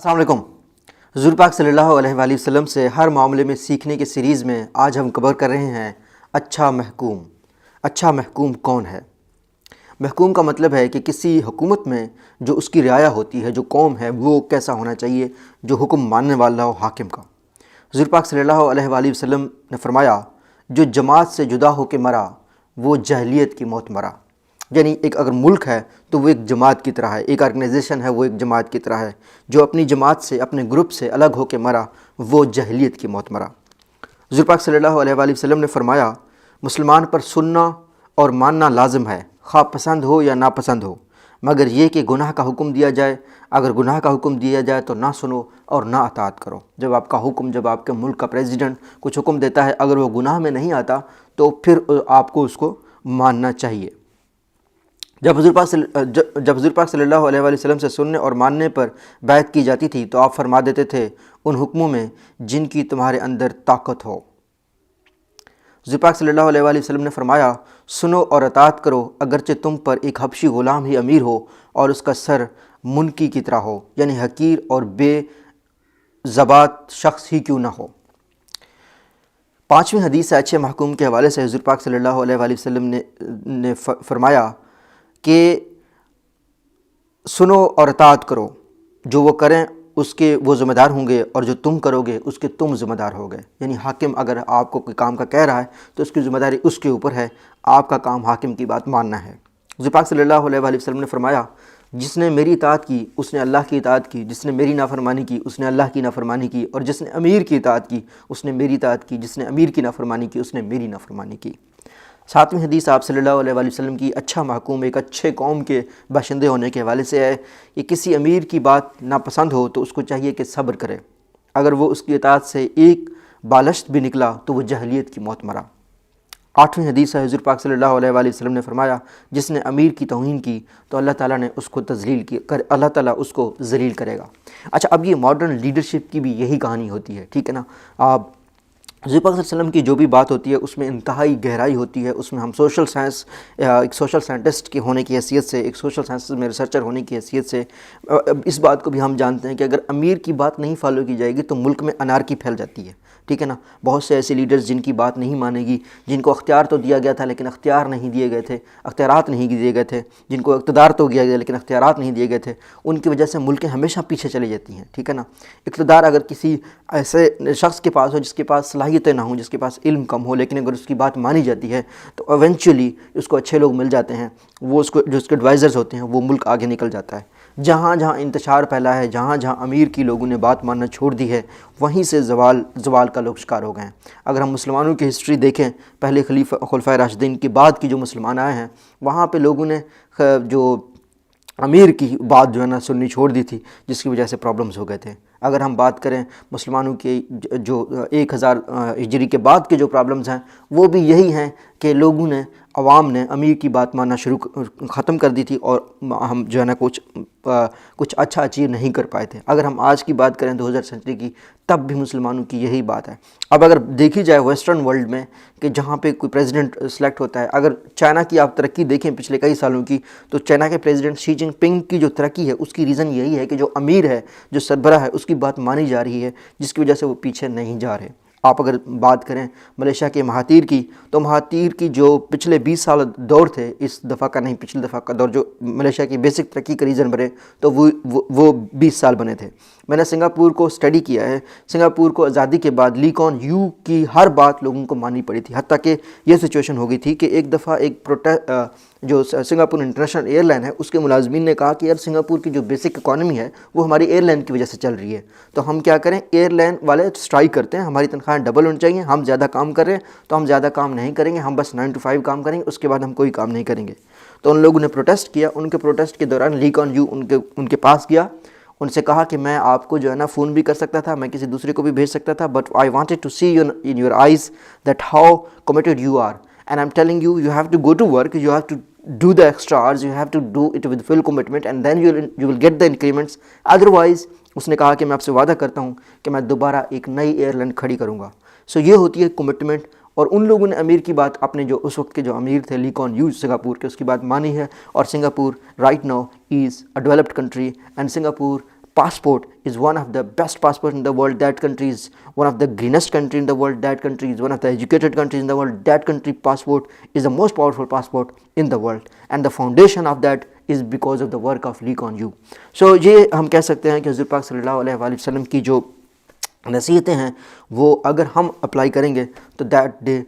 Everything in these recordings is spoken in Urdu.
السلام علیکم۔ حضور پاک صلی اللہ علیہ وآلہ وسلم سے ہر معاملے میں سیکھنے کی سیریز میں آج ہم کور کر رہے ہیں اچھا محکوم۔ اچھا محکوم کون ہے؟ محکوم کا مطلب ہے کہ کسی حکومت میں جو اس کی رعایا ہوتی ہے، جو قوم ہے، وہ کیسا ہونا چاہیے، جو حکم ماننے والا ہو حاکم کا۔ حضور پاک صلی اللہ علیہ وآلہ وسلم نے فرمایا، جو جماعت سے جدا ہو کے مرا وہ جاہلیت کی موت مرا۔ یعنی ایک اگر ملک ہے تو وہ ایک جماعت کی طرح ہے، ایک آرگنائزیشن ہے وہ ایک جماعت کی طرح ہے۔ جو اپنی جماعت سے، اپنے گروپ سے الگ ہو کے مرا وہ جاہلیت کی موت مرا۔ حضور پاک صلی اللہ علیہ وآلہ وسلم نے فرمایا، مسلمان پر سننا اور ماننا لازم ہے، خواہ پسند ہو یا ناپسند ہو، مگر یہ کہ گناہ کا حکم دیا جائے، اگر گناہ کا حکم دیا جائے تو نہ سنو اور نہ اطاعت کرو۔ جب آپ کا حکم، جب آپ کے ملک کا پریزیڈنٹ کچھ حکم دیتا ہے، اگر وہ گناہ میں نہیں آتا تو پھر آپ کو اس کو ماننا چاہیے۔ جب حضور پاک صلی اللہ علیہ وآلہ وسلم سے سننے اور ماننے پر بیعت کی جاتی تھی تو آپ فرما دیتے تھے، ان حکموں میں جن کی تمہارے اندر طاقت ہو۔ حضور پاک صلی اللہ علیہ وآلہ وسلم نے فرمایا، سنو اور اطاعت کرو اگرچہ تم پر ایک حبشی غلام ہی امیر ہو اور اس کا سر منکی کی طرح ہو، یعنی حقیر اور بے ضباط شخص ہی کیوں نہ ہو۔ پانچویں حدیث اچھے محکوم کے حوالے سے حضور پاک صلی اللہ علیہ وآلہ وسلم نے فرمایا کہ سنو اور اطاعت کرو، جو وہ کریں اس کے وہ ذمہ دار ہوں گے اور جو تم کرو گے اس کے تم ذمہ دار ہوگے۔ یعنی حاکم اگر آپ کو کوئی کام کا کہہ رہا ہے تو اس کی ذمہ داری اس کے اوپر ہے، آپ کا کام حاکم کی بات ماننا ہے۔ حضور پاک صلی اللہ علیہ وآلہ وسلم نے فرمایا، جس نے میری اطاعت کی اس نے اللہ کی اطاعت کی، جس نے میری نافرمانی کی اس نے اللہ کی نافرمانی کی، اور جس نے امیر کی اطاعت کی اس نے میری اطاعت کی، جس نے امیر کی نافرمانی کی اس نے میری نافرمانی کی۔ ساتویں حدیث آپ صلی اللہ علیہ وآلہ وسلم کی اچھا محکوم ایک اچھے قوم کے باشندے ہونے کے حوالے سے ہے کہ کسی امیر کی بات ناپسند ہو تو اس کو چاہیے کہ صبر کرے، اگر وہ اس کی اطاعت سے ایک بالشت بھی نکلا تو وہ جاہلیت کی موت مرا۔ آٹھویں حدیث ہے، حضور پاک صلی اللہ علیہ وآلہ وسلم نے فرمایا، جس نے امیر کی توہین کی تو اللہ تعالیٰ نے اس کو اللہ تعالیٰ اس کو ذلیل کرے گا۔ اچھا، اب یہ ماڈرن لیڈرشپ کی بھی یہی کہانی ہوتی ہے، ٹھیک ہے نا۔ حضور پاک صلی اللہ علیہ وسلم کی جو بھی بات ہوتی ہے اس میں انتہائی گہرائی ہوتی ہے، اس میں ہم سوشل سائنس، ایک سوشل سائنٹسٹ کے ہونے کی حیثیت سے، ایک سوشل سائنسز میں ریسرچر ہونے کی حیثیت سے اس بات کو بھی ہم جانتے ہیں کہ اگر امیر کی بات نہیں فالو کی جائے گی تو ملک میں انارکی پھیل جاتی ہے، ٹھیک ہے نا۔ بہت سے ایسے لیڈرز جن کی بات نہیں مانے گی، جن کو اختیار تو دیا گیا تھا لیکن اختیارات نہیں دیے گئے تھے، جن کو اقتدار تو دیا گیا لیکن اختیارات نہیں دیے گئے تھے، ان کی وجہ سے ملکیں ہمیشہ پیچھے چلی جاتی ہیں، ٹھیک ہے نا۔ اقتدار اگر کسی ایسے شخص کے پاس ہو جس کے پاس صلاحیتیں نہ ہوں، جس کے پاس علم کم ہو، لیکن اگر اس کی بات مانی جاتی ہے تو ایونچولی اس کو اچھے لوگ مل جاتے ہیں، وہ جو اس کے ایڈوائزرز ہوتے ہیں، وہ ملک آگے نکل جاتا ہے۔ جہاں جہاں انتشار پھیلا ہے، جہاں جہاں امیر کی لوگوں نے بات ماننا چھوڑ دی ہے، وہیں سے زوال کا لوگ شکار ہو گئے ہیں۔ اگر ہم مسلمانوں کی ہسٹری دیکھیں، پہلے خلفائے راشدین کے بعد کی جو مسلمان آئے ہیں، وہاں پہ لوگوں نے جو امیر کی بات جو ہے نا سننی چھوڑ دی تھی، جس کی وجہ سے پرابلمز ہو گئے تھے۔ اگر ہم بات کریں مسلمانوں کی جو 1000 ہجری کے بعد کے جو پرابلمز ہیں، وہ بھی یہی ہیں کہ لوگوں نے، عوام نے امیر کی بات ماننا ختم کر دی تھی، اور ہم جو ہے نا کچھ اچھا اچیو نہیں کر پائے تھے۔ اگر ہم آج کی بات کریں 2000 سینچری کی، تب بھی مسلمانوں کی یہی بات ہے۔ اب اگر دیکھی جائے ویسٹرن ورلڈ میں کہ جہاں پہ کوئی پریزیڈنٹ سلیکٹ ہوتا ہے، اگر چائنا کی آپ ترقی دیکھیں پچھلے کئی سالوں کی، تو چائنا کے پریزیڈنٹ شی جن پنگ کی جو ترقی ہے اس کی ریزن یہی ہے کہ جو امیر ہے، جو سربراہ ہے، اس کی بات مانی جا رہی ہے، جس کی وجہ سے وہ پیچھے نہیں جا رہے۔ آپ اگر بات کریں ملیشیا کے مہاتیر کی، تو مہاتیر کی جو پچھلے 20 سال دور تھے، اس دفعہ کا نہیں پچھلے دفعہ کا دور، جو ملیشیا کی بیسک ترقی کا ریزن بنے تو وہ 20 سال بنے تھے۔ میں نے سنگاپور کو اسٹڈی کیا ہے، سنگاپور کو آزادی کے بعد لی کون یو کی ہر بات لوگوں کو ماننی پڑی تھی، حتیٰ کہ یہ سچویشن ہو گئی تھی کہ ایک دفعہ جو سنگاپور انٹرنیشنل ایئر لائن ہے اس کے ملازمین نے کہا کہ یار سنگاپور کی جو بیسک اکانومی ہے وہ ہماری ایئر لائن کی وجہ سے چل رہی ہے، تو ہم کیا کریں، ایئر لائن والے اسٹرائک کرتے ہیں، ہماری تنخواہیں ڈبل ہونی چاہیے، ہم زیادہ کام کر رہے ہیں تو ہم زیادہ کام نہیں کریں گے، ہم بس 9 to 5 کام کریں گے، اس کے بعد ہم کوئی کام نہیں کریں گے۔ تو ان لوگوں نے پروٹیسٹ کیا، ان کے پروٹیسٹ کے دوران لی کون یو ان کے پاس گیا، ان سے کہا کہ میں آپ کو جو ہے نا فون بھی کر سکتا تھا، میں کسی دوسرے کو بھی بھیج سکتا تھا، but I wanted to see in your eyes that how committed you are, and I'm telling you, you have to go to work, you have to do the extra hours, you have to do it with full commitment, and then you will get the increments, otherwise اس نے کہا کہ میں آپ سے وعدہ کرتا ہوں کہ میں دوبارہ ایک نئی ایئر لائن کھڑی کروں گا۔ سو یہ ہوتی ہے کمٹمنٹ، اور ان لوگوں نے امیر کی بات، اپنے جو اس وقت کے جو امیر تھے لی کون یو سنگاپور کے، اس کی بات مانی ہے، اور Singapore right now is a developed country, and Singapore passport is one of the best passports in the world. That country is one of the greenest country in the world. That country is one of the educated countries in the world. That country passport is the most powerful passport in the world, and the foundation of that is because of the work of Lee Kuan Yew. So یہ ہم کہہ سکتے ہیں کہ حضور پاک صلی اللہ علیہ وآلہ وسلم کی جو نصیحتیں ہیں وہ اگر ہم اپلائی کریں گے تو دیٹ ڈے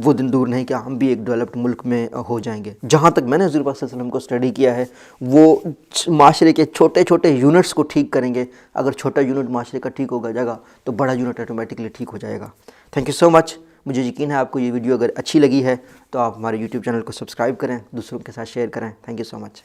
وہ دن دور نہیں کہ ہم بھی ایک ڈیولپڈ ملک میں ہو جائیں گے. جہاں تک میں نے حضور پاک صلی اللہ علیہ وسلم کو اسٹڈی کیا ہے وہ معاشرے کے چھوٹے چھوٹے یونٹس کو ٹھیک کریں گے. اگر چھوٹا یونٹ معاشرے کا ٹھیک ہوگا جگہ تو بڑا یونٹ آٹومیٹکلی ٹھیک ہو جائے گا. تھینک یو سو مچ. مجھے یقین ہے آپ کو یہ ویڈیو اگر اچھی لگی ہے تو آپ ہمارے یوٹیوب چینل کو سبسکرائب کریں, دوسروں کے ساتھ شیئر کریں. Thank you so much.